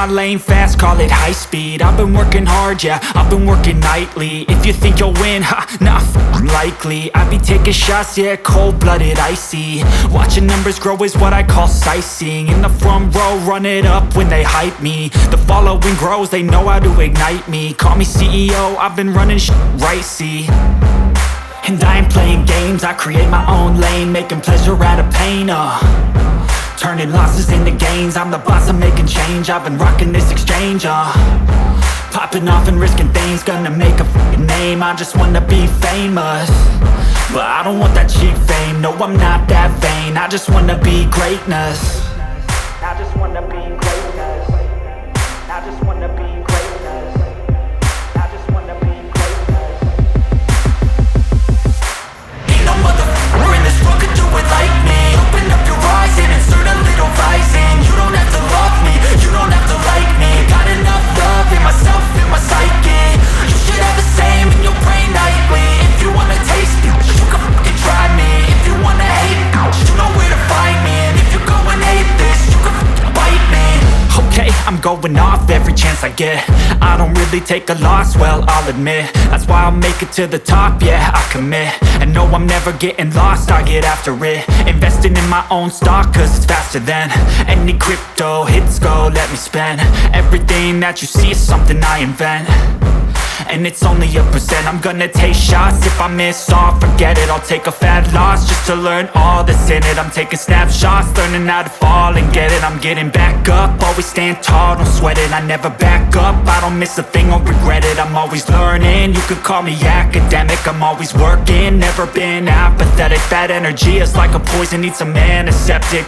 lane fast, call it high speed. I've been working hard, yeah, I've been working nightly. If you think you'll win, ha, not likely. I be taking shots, yeah, cold-blooded, icy. Watching numbers grow is what I call sightseeing. In the front row, run it up when they hype me. The following grows, they know how to ignite me. Call me CEO, I've been running right, see. And I ain't playing games, I create my own lane, making pleasure out of pain, turning losses into gains. I'm the boss, I'm making change. I've been rocking this exchange, popping off and risking things. Gonna make a f***ing name. I just wanna be famous, but I don't want that cheap fame. No, I'm not that vain. I just wanna be greatness. I just wanna be greatness. I just wanna be greatness. I just wanna be greatness. Ain't no motherfucker in this world could do it like me. Open up your eyes and insert a little rising. You don't have to love me, you don't have to like me. Got enough love in myself, in my psyche. You should have the same in your brain nightly. If you wanna taste me, you can fucking try me. If you wanna hate me, you know where to find me. And if you go and hate this, you can fucking bite me. Okay, I'm going off every chance I get. I don't really take a loss, well, I'll admit. That's why I'll make it to the top, yeah, I commit. And no, I'm never getting lost, I get after it. Investing in my own stock, cause it's faster than any crypto hits go, let me spend. Everything that you see is something I invent, and it's only a percent. I'm gonna take shots, if I miss all, forget it. I'll take a fat loss just to learn all that's in it. I'm taking snapshots, learning how to fall and get it. I'm getting back up, always stand tall, don't sweat it. I never back up, I don't miss a thing or regret it. I'm always learning, you could call me academic. I'm always working, never been apathetic. That energy is like a poison, needs some antiseptic.